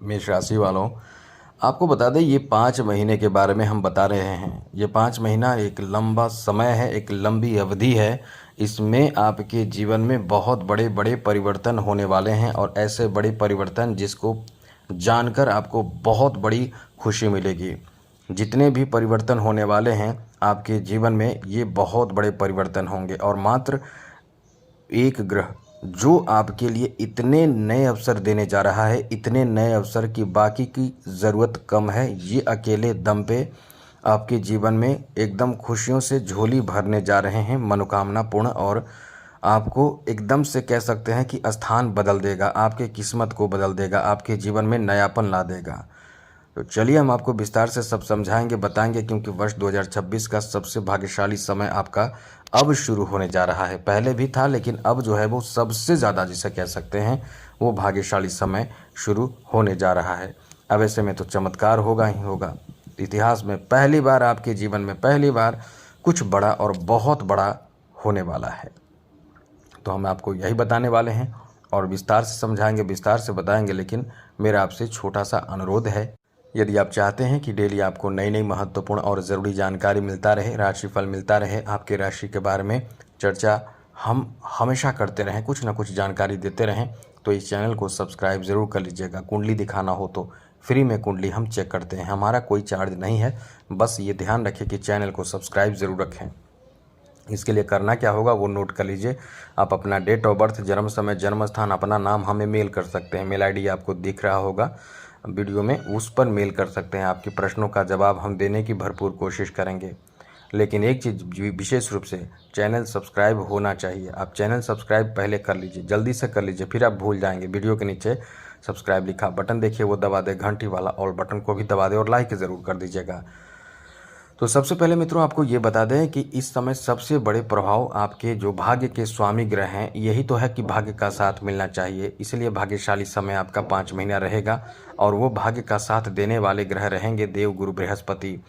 मेष राशि वालों, आपको बता दें ये 5 महीने के बारे में हम बता रहे हैं। ये 5 महीना एक लंबा समय है, एक लंबी अवधि है। इसमें आपके जीवन में बहुत बड़े बड़े परिवर्तन होने वाले हैं और ऐसे बड़े परिवर्तन जिसको जानकर आपको बहुत बड़ी खुशी मिलेगी। जितने भी परिवर्तन होने वाले हैं आपके जीवन में, ये बहुत बड़े परिवर्तन होंगे और मात्र एक ग्रह जो आपके लिए इतने नए अवसर देने जा रहा है, इतने नए अवसर की बाकी की ज़रूरत कम है, ये अकेले दम पे आपके जीवन में एकदम खुशियों से झोली भरने जा रहे हैं, मनोकामना पूर्ण, और आपको एकदम से कह सकते हैं कि स्थान बदल देगा, आपके किस्मत को बदल देगा, आपके जीवन में नयापन ला देगा। तो चलिए हम आपको विस्तार से सब समझाएंगे, बताएंगे, क्योंकि वर्ष 2026 का सबसे भाग्यशाली समय आपका अब शुरू होने जा रहा है। पहले भी था लेकिन अब जो है वो सबसे ज़्यादा जिसे कह सकते हैं वो भाग्यशाली समय शुरू होने जा रहा है। अब ऐसे में तो चमत्कार होगा ही होगा। इतिहास में पहली बार, आपके जीवन में पहली बार कुछ बड़ा और बहुत बड़ा होने वाला है। तो हम आपको यही बताने वाले हैं और विस्तार से समझाएंगे, विस्तार से बताएंगे। लेकिन मेरा आपसे छोटा सा अनुरोध है, यदि आप चाहते हैं कि डेली आपको नई नई महत्वपूर्ण और ज़रूरी जानकारी मिलता रहे, राशिफल मिलता रहे, आपके राशि के बारे में चर्चा हम हमेशा करते रहें, कुछ ना कुछ जानकारी देते रहें, तो इस चैनल को सब्सक्राइब ज़रूर कर लीजिएगा। कुंडली दिखाना हो तो फ्री में कुंडली हम चेक करते हैं, हमारा कोई चार्ज नहीं है। बस ये ध्यान रखें कि चैनल को सब्सक्राइब ज़रूर रखें। इसके लिए करना क्या होगा वो नोट कर लीजिए। आप अपना डेट ऑफ बर्थ, जन्म समय, जन्म स्थान, अपना नाम हमें मेल कर सकते हैं। मेल आईडी आपको दिख रहा होगा वीडियो में, उस पर मेल कर सकते हैं। आपके प्रश्नों का जवाब हम देने की भरपूर कोशिश करेंगे। लेकिन एक चीज़ विशेष रूप से, चैनल सब्सक्राइब होना चाहिए। आप चैनल सब्सक्राइब पहले कर लीजिए, जल्दी से कर लीजिए, फिर आप भूल जाएंगे। वीडियो के नीचे सब्सक्राइब लिखा बटन देखिए, वो दबा दे, घंटी वाला ऑल बटन को भी दबा दे और लाइक ज़रूर कर दीजिएगा। तो सबसे पहले मित्रों आपको ये बता दें कि इस समय सबसे बड़े प्रभाव आपके जो भाग्य के स्वामी ग्रह हैं, यही तो है कि भाग्य का साथ मिलना चाहिए। इसलिए भाग्यशाली समय आपका 5 महीना रहेगा और वो भाग्य का साथ देने वाले ग्रह रहेंगे देव गुरु बृहस्पति।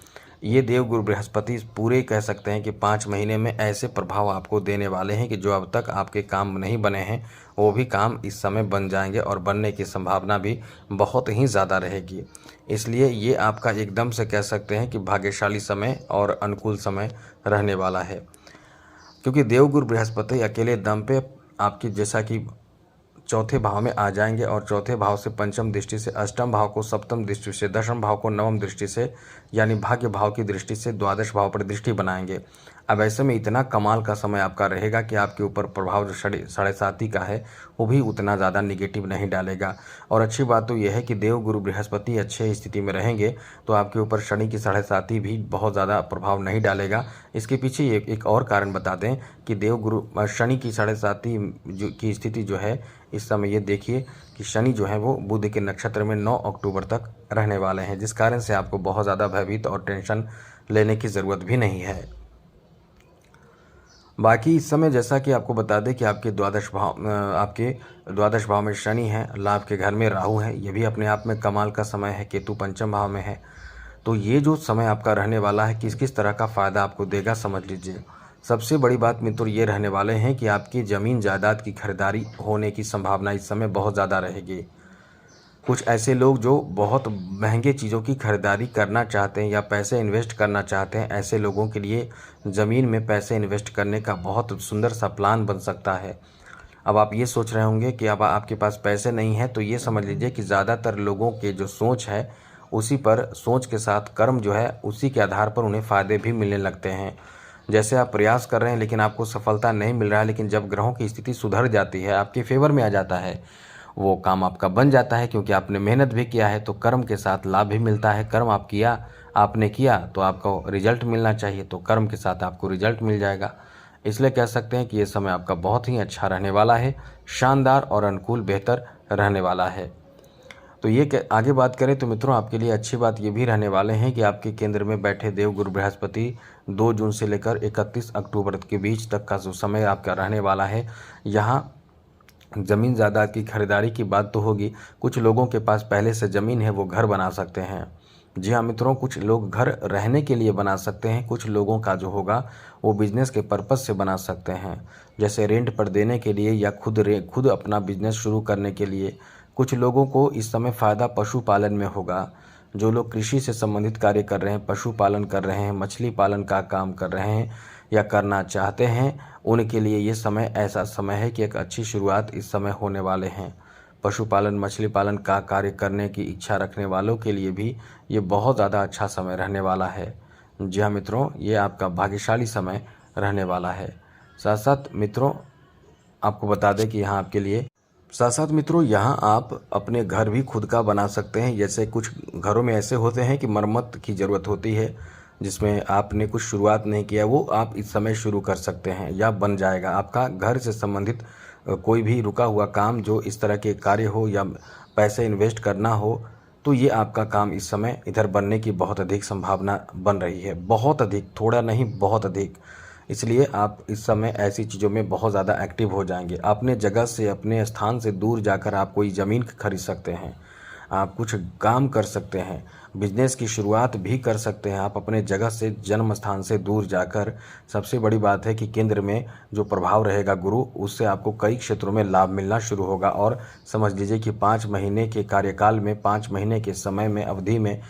ये देव गुरु बृहस्पति पूरे कह सकते हैं कि 5 महीने में ऐसे प्रभाव आपको देने वाले हैं कि जो अब तक आपके काम नहीं बने हैं वो भी काम इस समय बन जाएंगे और बनने की संभावना भी बहुत ही ज़्यादा रहेगी। इसलिए ये आपका एकदम से कह सकते हैं कि भाग्यशाली समय और अनुकूल समय रहने वाला है, क्योंकि देवगुरु बृहस्पति अकेले दम पे आपकी जैसा कि चौथे भाव में आ जाएंगे और चौथे भाव से पंचम दृष्टि से, अष्टम भाव को सप्तम दृष्टि से, दशम भाव को नवम दृष्टि से, यानी भाग्य भाव की दृष्टि से द्वादश भाव पर दृष्टि बनाएंगे। अब ऐसे में इतना कमाल का समय आपका रहेगा कि आपके ऊपर प्रभाव जो साढ़े साती का है वो भी उतना ज़्यादा निगेटिव नहीं डालेगा। और अच्छी बात तो यह है कि देव गुरु बृहस्पति अच्छे स्थिति में रहेंगे तो आपके ऊपर शनि की साढ़े साती भी बहुत ज़्यादा प्रभाव नहीं डालेगा। इसके पीछे एक और कारण बता दें कि देव गुरु शनि की साढ़े साती की स्थिति जो है इस समय, ये देखिए कि शनि जो है वो बुध के नक्षत्र में 9 अक्टूबर तक रहने वाले हैं, जिस कारण से आपको बहुत ज़्यादा भयभीत और टेंशन लेने की ज़रूरत भी नहीं है। बाकी इस समय जैसा कि आपको बता दें कि आपके द्वादश भाव में शनि है, लाभ के घर में राहु है, ये भी अपने आप में कमाल का समय है। केतु पंचम भाव में है। तो ये जो समय आपका रहने वाला है किस किस तरह का फ़ायदा आपको देगा समझ लीजिए। सबसे बड़ी बात मित्रों ये रहने वाले हैं कि आपकी ज़मीन जायदाद की खरीदारी होने की संभावना इस समय बहुत ज़्यादा रहेगी। कुछ ऐसे लोग जो बहुत महंगे चीज़ों की खरीदारी करना चाहते हैं या पैसे इन्वेस्ट करना चाहते हैं, ऐसे लोगों के लिए ज़मीन में पैसे इन्वेस्ट करने का बहुत सुंदर सा प्लान बन सकता है। अब आप ये सोच रहे होंगे कि अब आपके पास पैसे नहीं है, तो ये समझ लीजिए कि ज़्यादातर लोगों के जो सोच है उसी पर, सोच के साथ कर्म जो है उसी के आधार पर उन्हें फ़ायदे भी मिलने लगते हैं। जैसे आप प्रयास कर रहे हैं लेकिन आपको सफलता नहीं मिल रहा है, लेकिन जब ग्रहों की स्थिति सुधर जाती है, आपके फेवर में आ जाता है, वो काम आपका बन जाता है, क्योंकि आपने मेहनत भी किया है तो कर्म के साथ लाभ भी मिलता है। कर्म आपने किया तो आपको रिजल्ट मिलना चाहिए, तो कर्म के साथ आपको रिजल्ट मिल जाएगा। इसलिए कह सकते हैं कि ये समय आपका बहुत ही अच्छा रहने वाला है, शानदार और अनुकूल बेहतर रहने वाला है। तो ये आगे बात करें तो मित्रों आपके लिए अच्छी बात ये भी रहने वाले हैं कि आपके केंद्र में बैठे देव गुरु बृहस्पति 2 जून से लेकर 31 अक्टूबर के बीच तक का जो समय आपका रहने वाला है, यहाँ ज़मीन जायदाद की खरीदारी की बात तो होगी। कुछ लोगों के पास पहले से ज़मीन है, वो घर बना सकते हैं। जी हाँ मित्रों, कुछ लोग घर रहने के लिए बना सकते हैं, कुछ लोगों का जो होगा वो बिज़नेस के पर्पज़ से बना सकते हैं, जैसे रेंट पर देने के लिए या खुद अपना बिजनेस शुरू करने के लिए। कुछ लोगों को इस समय फ़ायदा पशुपालन में होगा। जो लोग कृषि से संबंधित कार्य कर रहे हैं, पशुपालन कर रहे हैं, मछली पालन का काम कर रहे हैं या करना चाहते हैं, उनके लिए ये समय ऐसा समय है कि एक अच्छी शुरुआत इस समय होने वाले हैं। पशुपालन, मछली पालन का कार्य करने की इच्छा रखने वालों के लिए भी ये बहुत ज़्यादा अच्छा समय रहने वाला है। जी हाँ मित्रों, ये आपका भाग्यशाली समय रहने वाला है। साथ साथ मित्रों, आपको बता दें कि यहाँ आप अपने घर भी खुद का बना सकते हैं। जैसे कुछ घरों में ऐसे होते हैं कि मरम्मत की ज़रूरत होती है, जिसमें आपने कुछ शुरुआत नहीं किया, वो आप इस समय शुरू कर सकते हैं या बन जाएगा। आपका घर से संबंधित कोई भी रुका हुआ काम, जो इस तरह के कार्य हो या पैसे इन्वेस्ट करना हो, तो ये आपका काम इस समय इधर बनने की बहुत अधिक संभावना बन रही है। बहुत अधिक, थोड़ा नहीं, बहुत अधिक। इसलिए आप इस समय ऐसी चीज़ों में बहुत ज़्यादा एक्टिव हो जाएंगे। अपने जगह से, अपने स्थान से दूर जाकर आप कोई ज़मीन खरीद सकते हैं, आप कुछ काम कर सकते हैं, बिजनेस की शुरुआत भी कर सकते हैं आप अपने जगह से, जन्म स्थान से दूर जाकर। सबसे बड़ी बात है कि केंद्र में जो प्रभाव रहेगा गुरु, उससे आपको कई क्षेत्रों में लाभ मिलना शुरू होगा। और समझ लीजिए कि 5 महीने के कार्यकाल में, 5 महीने के समय में, अवधि में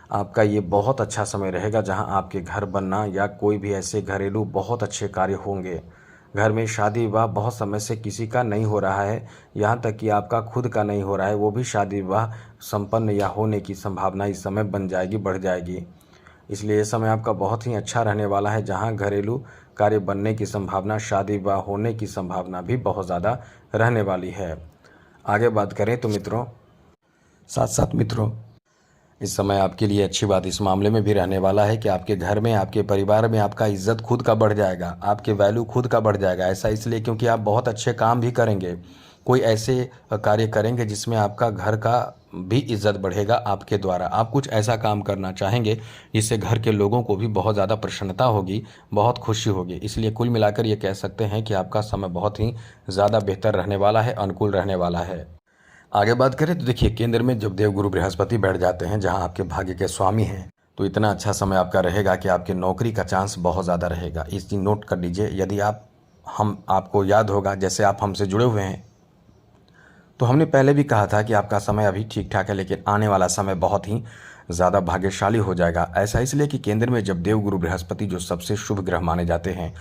आपका ये बहुत अच्छा समय रहेगा, जहां आपके घर बनना या कोई भी ऐसे घरेलू बहुत अच्छे कार्य होंगे। घर में शादी विवाह बहुत समय से किसी का नहीं हो रहा है, यहाँ तक कि आपका खुद का नहीं हो रहा है, वो भी शादी विवाह संपन्न या होने की संभावना इस समय बन जाएगी, बढ़ जाएगी। इसलिए ये समय आपका बहुत ही अच्छा रहने वाला है, जहाँ घरेलू कार्य बनने की संभावना, शादी विवाह होने की संभावना भी बहुत ज़्यादा रहने वाली है। आगे बात करें तो मित्रों, साथ मित्रों, इस समय आपके लिए अच्छी बात इस मामले में भी रहने वाला है कि आपके घर में, आपके परिवार में आपका इज्जत खुद का बढ़ जाएगा, आपके वैल्यू खुद का बढ़ जाएगा। ऐसा इसलिए क्योंकि आप बहुत अच्छे काम भी करेंगे, कोई ऐसे कार्य करेंगे जिसमें आपका घर का भी इज्जत बढ़ेगा आपके द्वारा। आप कुछ ऐसा काम करना चाहेंगे जिससे घर के लोगों को भी बहुत ज़्यादा प्रसन्नता होगी, बहुत खुशी होगी। इसलिए कुल मिलाकर ये कह सकते हैं कि आपका समय बहुत ही ज़्यादा बेहतर रहने वाला है, अनुकूल रहने वाला है। आगे बात करें तो देखिए, केंद्र में जब देवगुरु बृहस्पति बैठ जाते हैं, जहां आपके भाग्य के स्वामी हैं, तो इतना अच्छा समय आपका रहेगा कि आपके नौकरी का चांस बहुत ज़्यादा रहेगा। इस चीज़ नोट कर लीजिए। यदि आपको याद होगा, जैसे आप हमसे जुड़े हुए हैं, तो हमने पहले भी कहा था कि आपका समय अभी ठीक ठाक है, लेकिन आने वाला समय बहुत ही ज़्यादा भाग्यशाली हो जाएगा। ऐसा इसलिए कि केंद्र में जब देवगुरु बृहस्पति, जो सबसे शुभ ग्रह माने जाते हैं,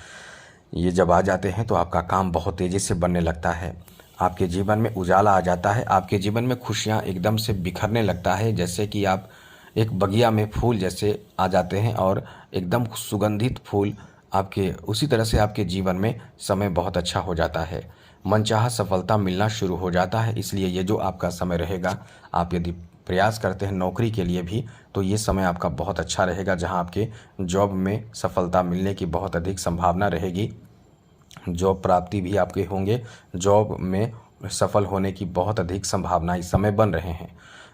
ये जब आ जाते हैं तो आपका काम बहुत तेज़ी से बनने लगता है, आपके जीवन में उजाला आ जाता है, आपके जीवन में खुशियाँ एकदम से बिखरने लगता है। जैसे कि आप एक बगिया में फूल जैसे आ जाते हैं और एकदम सुगंधित फूल आपके, उसी तरह से आपके जीवन में समय बहुत अच्छा हो जाता है, मनचाहा सफलता मिलना शुरू हो जाता है। इसलिए ये जो आपका समय रहेगा, आप यदि प्रयास करते हैं नौकरी के लिए भी, तो ये समय आपका बहुत अच्छा रहेगा, जहां आपके जॉब में सफलता मिलने की बहुत अधिक संभावना रहेगी। जॉब प्राप्ति भी आपके होंगे, जॉब में सफल होने की बहुत अधिक संभावना इस समय बन रहे हैं।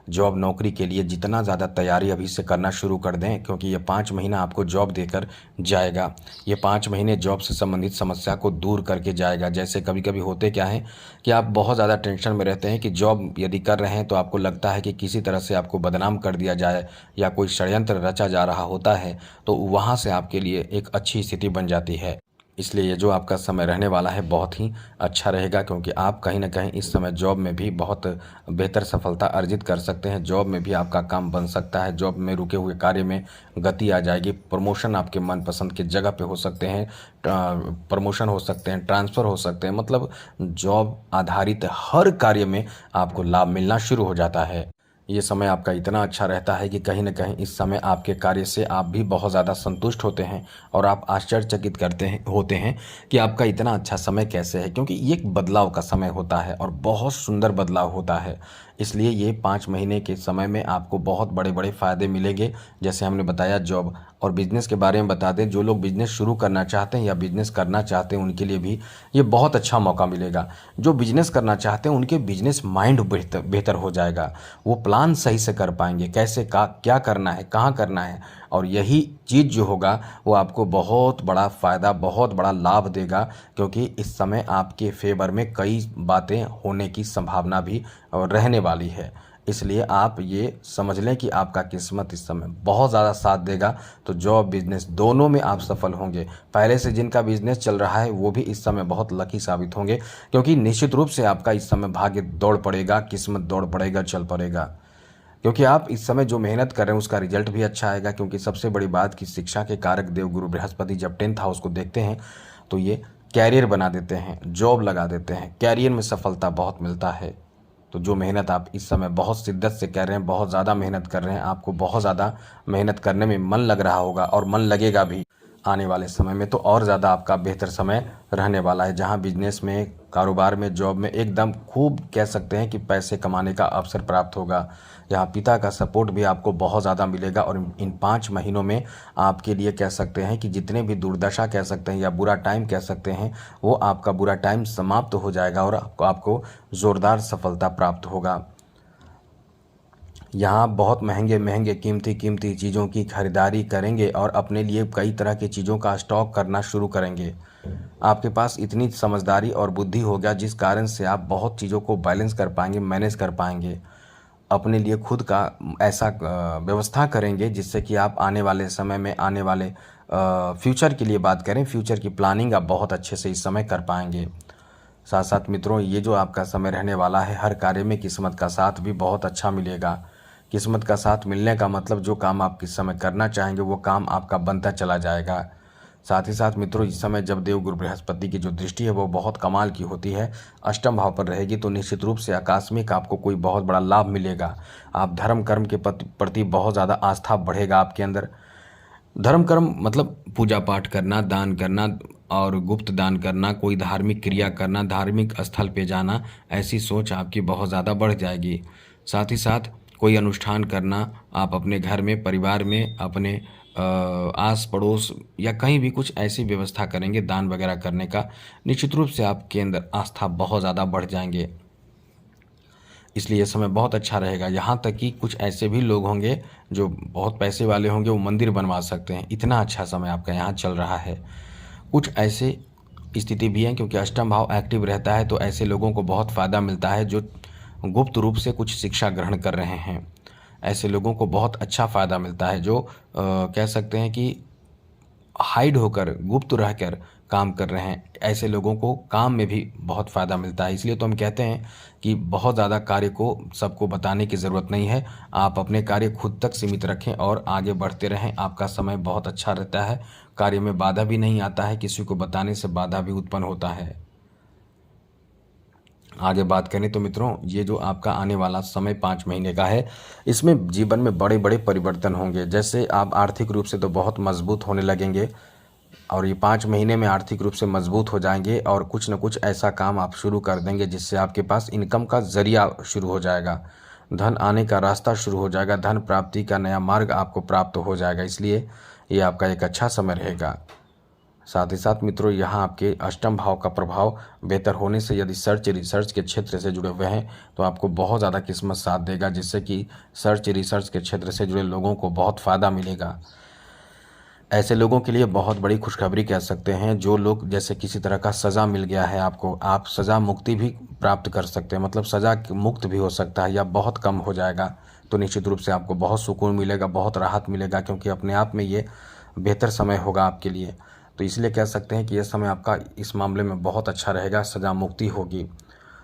जॉब नौकरी के लिए जितना ज़्यादा तैयारी अभी से करना शुरू कर दें, क्योंकि ये 5 महीना आपको जॉब देकर जाएगा। ये 5 महीने जॉब से संबंधित समस्या को दूर करके जाएगा। जैसे कभी कभी होते क्या है कि आप बहुत ज़्यादा टेंशन में रहते हैं कि जॉब यदि कर रहे हैं तो आपको लगता है कि किसी तरह से आपको बदनाम कर दिया जाए या कोई षड्यंत्र रचा जा रहा होता है, तो वहाँ से आपके लिए एक अच्छी स्थिति बन जाती है। इसलिए ये जो आपका समय रहने वाला है बहुत ही अच्छा रहेगा, क्योंकि आप कहीं ना कहीं इस समय जॉब में भी बहुत बेहतर सफलता अर्जित कर सकते हैं। जॉब में भी आपका काम बन सकता है, जॉब में रुके हुए कार्य में गति आ जाएगी, प्रमोशन आपके मनपसंद की जगह पे हो सकते हैं, प्रमोशन हो सकते हैं, ट्रांसफ़र हो सकते हैं, मतलब जॉब आधारित हर कार्य में आपको लाभ मिलना शुरू हो जाता है। ये समय आपका इतना अच्छा रहता है कि कहीं न कहीं इस समय आपके कार्य से आप भी बहुत ज़्यादा संतुष्ट होते हैं और आप आश्चर्यचकित होते हैं कि आपका इतना अच्छा समय कैसे है, क्योंकि ये एक बदलाव का समय होता है और बहुत सुंदर बदलाव होता है। इसलिए ये 5 महीने के समय में आपको बहुत बड़े बड़े फ़ायदे मिलेंगे। जैसे हमने बताया, जॉब और बिज़नेस के बारे में बता दें, जो लोग बिज़नेस शुरू करना चाहते हैं या बिज़नेस करना चाहते हैं, उनके लिए भी ये बहुत अच्छा मौका मिलेगा। जो बिज़नेस करना चाहते हैं उनके बिज़नेस माइंड बेहतर हो जाएगा, वो प्लान सही से कर पाएंगे, कैसे क्या करना है, कहाँ करना है, और यही चीज़ जो होगा वो आपको बहुत बड़ा फ़ायदा, बहुत बड़ा लाभ देगा, क्योंकि इस समय आपके फेवर में कई बातें होने की संभावना भी रहने वाली है। इसलिए आप ये समझ लें कि आपका किस्मत इस समय बहुत ज़्यादा साथ देगा। तो जॉब बिजनेस दोनों में आप सफल होंगे। पहले से जिनका बिजनेस चल रहा है वो भी इस समय बहुत लकी साबित होंगे, क्योंकि निश्चित रूप से आपका इस समय भाग्य दौड़ पड़ेगा, किस्मत दौड़ पड़ेगा, चल पड़ेगा। क्योंकि आप इस समय जो मेहनत कर रहे हैं उसका रिजल्ट भी अच्छा आएगा। क्योंकि सबसे बड़ी बात कि शिक्षा के कारक देव गुरु बृहस्पति जब 10th हाउस को देखते हैं तो ये कैरियर बना देते हैं, जॉब लगा देते हैं, कैरियर में सफलता बहुत मिलता है। तो जो मेहनत आप इस समय बहुत शिद्दत से कर रहे हैं, बहुत ज़्यादा मेहनत कर रहे हैं, आपको बहुत ज़्यादा मेहनत करने में मन लग रहा होगा और मन लगेगा भी। आने वाले समय में तो और ज़्यादा आपका बेहतर समय रहने वाला है, जहां बिजनेस में, कारोबार में, जॉब में एकदम खूब कह सकते हैं कि पैसे कमाने का अवसर प्राप्त होगा। यहाँ पिता का सपोर्ट भी आपको बहुत ज़्यादा मिलेगा। और इन 5 महीनों में आपके लिए कह सकते हैं कि जितने भी दुर्दशा कह सकते हैं या बुरा टाइम कह सकते हैं, वो आपका बुरा टाइम समाप्त हो जाएगा और आपको ज़ोरदार सफलता प्राप्त होगा। यहाँ बहुत महंगे महंगे कीमती चीज़ों की खरीदारी करेंगे और अपने लिए कई तरह की चीज़ों का स्टॉक करना शुरू करेंगे। आपके पास इतनी समझदारी और बुद्धि हो गया जिस कारण से आप बहुत चीज़ों को बैलेंस कर पाएंगे, मैनेज कर पाएंगे। अपने लिए खुद का ऐसा व्यवस्था करेंगे जिससे कि आप आने वाले समय में, आने वाले फ्यूचर के लिए बात करें, फ्यूचर की प्लानिंग आप बहुत अच्छे से इस समय कर पाएंगे। साथ साथ मित्रों, ये जो आपका समय रहने वाला है, हर कार्य में किस्मत का साथ भी बहुत अच्छा मिलेगा। किस्मत का साथ मिलने का मतलब जो काम आप किस समय करना चाहेंगे वो काम आपका बनता चला जाएगा। साथ ही साथ मित्रों, इस समय जब देवगुरु बृहस्पति की जो दृष्टि है वो बहुत कमाल की होती है, अष्टम भाव पर रहेगी, तो निश्चित रूप से आकस्मिक आपको कोई बहुत बड़ा लाभ मिलेगा। आप धर्म कर्म के प्रति बहुत ज़्यादा आस्था बढ़ेगा आपके अंदर। धर्म कर्म मतलब पूजा पाठ करना, दान करना और गुप्त दान करना, कोई धार्मिक क्रिया करना, धार्मिक स्थल पे जाना, ऐसी सोच आपकी बहुत ज़्यादा बढ़ जाएगी। साथ ही साथ कोई अनुष्ठान करना, आप अपने घर में, परिवार में, अपने आस पड़ोस या कहीं भी कुछ ऐसी व्यवस्था करेंगे दान वगैरह करने का, निश्चित रूप से आपके अंदर आस्था बहुत ज़्यादा बढ़ जाएंगे। इसलिए ये समय बहुत अच्छा रहेगा। यहाँ तक कि कुछ ऐसे भी लोग होंगे जो बहुत पैसे वाले होंगे, वो मंदिर बनवा सकते हैं। इतना अच्छा समय आपका यहाँ चल रहा है। कुछ ऐसे स्थिति भी हैं, क्योंकि अष्टम भाव एक्टिव रहता है तो ऐसे लोगों को बहुत फ़ायदा मिलता है जो गुप्त रूप से कुछ शिक्षा ग्रहण कर रहे हैं। ऐसे लोगों को बहुत अच्छा फ़ायदा मिलता है जो कह सकते हैं कि हाइड होकर, गुप्त रहकर काम कर रहे हैं। ऐसे लोगों को काम में भी बहुत फ़ायदा मिलता है। इसलिए तो हम कहते हैं कि बहुत ज़्यादा कार्य को सबको बताने की ज़रूरत नहीं है। आप अपने कार्य खुद तक सीमित रखें और आगे बढ़ते रहें। आपका समय बहुत अच्छा रहता है, कार्य में बाधा भी नहीं आता है, किसी को बताने से बाधा भी उत्पन्न होता है। आगे बात करें तो मित्रों, ये जो आपका आने वाला समय 5 महीने का है, इसमें जीवन में बड़े बड़े परिवर्तन होंगे। जैसे आप आर्थिक रूप से तो बहुत मजबूत होने लगेंगे और ये 5 महीने में आर्थिक रूप से मजबूत हो जाएंगे और कुछ न कुछ ऐसा काम आप शुरू कर देंगे जिससे आपके पास इनकम का ज़रिया शुरू हो जाएगा, धन आने का रास्ता शुरू हो जाएगा, धन प्राप्ति का नया मार्ग आपको प्राप्त हो जाएगा। इसलिए ये आपका एक अच्छा समय रहेगा। साथ ही साथ मित्रों, यहाँ आपके अष्टम भाव का प्रभाव बेहतर होने से यदि रिसर्च के क्षेत्र से जुड़े हुए हैं तो आपको बहुत ज़्यादा किस्मत साथ देगा, जिससे कि रिसर्च के क्षेत्र से जुड़े लोगों को बहुत फ़ायदा मिलेगा। ऐसे लोगों के लिए बहुत बड़ी खुशखबरी कह सकते हैं। जो लोग, जैसे किसी तरह का सज़ा मिल गया है आपको, आप सज़ा मुक्ति भी प्राप्त कर सकते हैं, मतलब सज़ा मुक्त भी हो सकता है या बहुत कम हो जाएगा। तो निश्चित रूप से आपको बहुत सुकून मिलेगा, बहुत राहत मिलेगा, क्योंकि अपने आप में ये बेहतर समय होगा आपके लिए। तो इसलिए कह सकते हैं कि यह समय आपका इस मामले में बहुत अच्छा रहेगा, सज़ा मुक्ति होगी।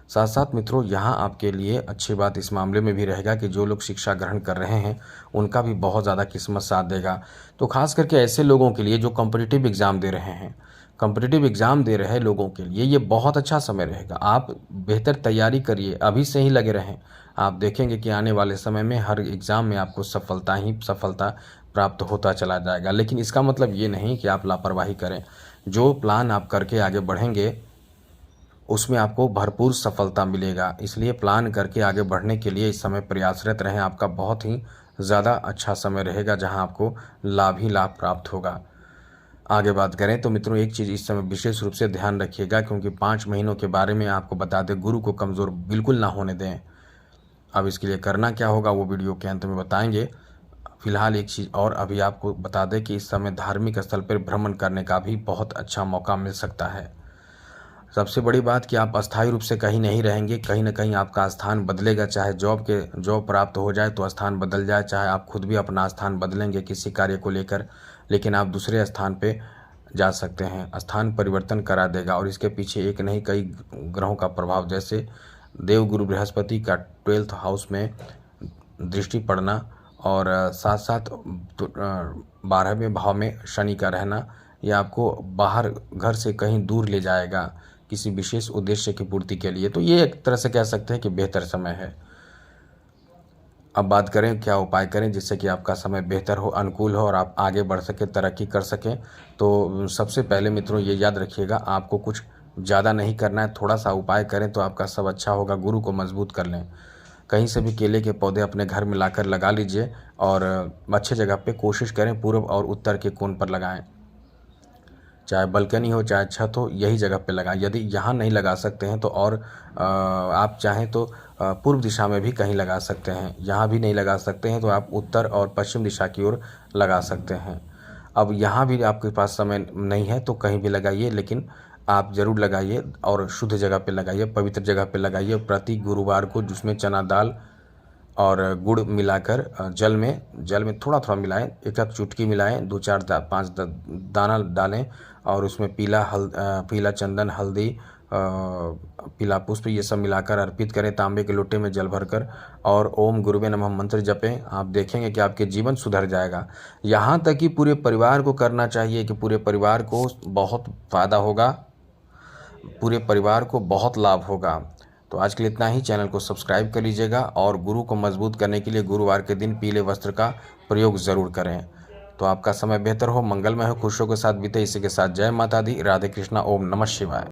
साथ साथ मित्रों, यहाँ आपके लिए अच्छी बात इस मामले में भी रहेगा कि जो लोग शिक्षा ग्रहण कर रहे हैं उनका भी बहुत ज़्यादा किस्मत साथ देगा। तो खास करके ऐसे लोगों के लिए जो कॉम्पिटिटिव एग्ज़ाम दे रहे हैं, कॉम्पिटिटिव एग्ज़ाम दे रहे लोगों के लिए ये बहुत अच्छा समय रहेगा। आप बेहतर तैयारी करिए, अभी से ही लगे रहें। आप देखेंगे कि आने वाले समय में हर एग्ज़ाम में आपको सफलता ही सफलता प्राप्त होता चला जाएगा। लेकिन इसका मतलब ये नहीं कि आप लापरवाही करें। जो प्लान आप करके आगे बढ़ेंगे उसमें आपको भरपूर सफलता मिलेगा। इसलिए प्लान करके आगे बढ़ने के लिए इस समय प्रयासरत रहें। आपका बहुत ही ज़्यादा अच्छा समय रहेगा जहां आपको लाभ ही लाभ प्राप्त होगा। आगे बात करें तो मित्रों, एक चीज़ इस समय विशेष रूप से ध्यान रखिएगा, क्योंकि 5 महीनों के बारे में आपको बता दें, गुरु को कमज़ोर बिल्कुल ना होने दें। अब इसके लिए करना क्या होगा वो वीडियो के अंत में बताएंगे। फिलहाल एक चीज़ और अभी आपको बता दें कि इस समय धार्मिक स्थल पर भ्रमण करने का भी बहुत अच्छा मौका मिल सकता है। सबसे बड़ी बात कि आप अस्थायी रूप से कहीं नहीं रहेंगे, कहीं न कहीं आपका स्थान बदलेगा, चाहे जॉब प्राप्त हो जाए तो स्थान बदल जाए, चाहे आप खुद भी अपना स्थान बदलेंगे किसी कार्य को लेकर, लेकिन आप दूसरे स्थान पे जा सकते हैं। स्थान परिवर्तन करा देगा और इसके पीछे एक नहीं कई ग्रहों का प्रभाव, जैसे देवगुरु बृहस्पति का 12th हाउस में दृष्टि पड़ना और साथ साथ 12वें भाव में शनि का रहना, यह आपको बाहर घर से कहीं दूर ले जाएगा किसी विशेष उद्देश्य की पूर्ति के लिए। तो ये एक तरह से कह सकते हैं कि बेहतर समय है। अब बात करें क्या उपाय करें जिससे कि आपका समय बेहतर हो, अनुकूल हो और आप आगे बढ़ सकें, तरक्की कर सकें। तो सबसे पहले मित्रों ये याद रखिएगा, आपको कुछ ज़्यादा नहीं करना है, थोड़ा सा उपाय करें तो आपका सब अच्छा होगा। गुरु को मजबूत कर लें, कहीं से भी केले के पौधे अपने घर में लाकर लगा लीजिए और अच्छे जगह पे कोशिश करें पूर्व और उत्तर के कोण पर लगाएं, चाहे बालकनी हो चाहे छत हो, यही जगह पे लगाएं। यदि यहाँ नहीं लगा सकते हैं तो और आप चाहें तो पूर्व दिशा में भी कहीं लगा सकते हैं। यहाँ भी नहीं लगा सकते हैं तो आप उत्तर और पश्चिम दिशा की ओर लगा सकते हैं। अब यहाँ भी आपके पास समय नहीं है तो कहीं भी लगाइए, लेकिन आप ज़रूर लगाइए और शुद्ध जगह पे लगाइए, पवित्र जगह पे लगाइए। प्रति गुरुवार को जिसमें चना दाल और गुड़ मिलाकर जल में थोड़ा थोड़ा मिलाएं, एक एक चुटकी मिलाएं, 5 दाना डालें और उसमें पीला चंदन, हल्दी, पीला पुष्प, ये सब मिलाकर अर्पित करें तांबे के लोटे में जल भरकर और ओम गुरुवे नमः मंत्र जपें। आप देखेंगे कि आपके जीवन सुधर जाएगा। यहाँ तक कि पूरे परिवार को करना चाहिए कि पूरे परिवार को बहुत फ़ायदा होगा, पूरे परिवार को बहुत लाभ होगा। तो आज के लिए इतना ही। चैनल को सब्सक्राइब कर लीजिएगा और गुरु को मजबूत करने के लिए गुरुवार के दिन पीले वस्त्र का प्रयोग ज़रूर करें। तो आपका समय बेहतर हो, मंगलमय हो, खुशियों के साथ बीते। इसी के साथ जय माता दी, राधे कृष्णा, ओम नमः शिवाय।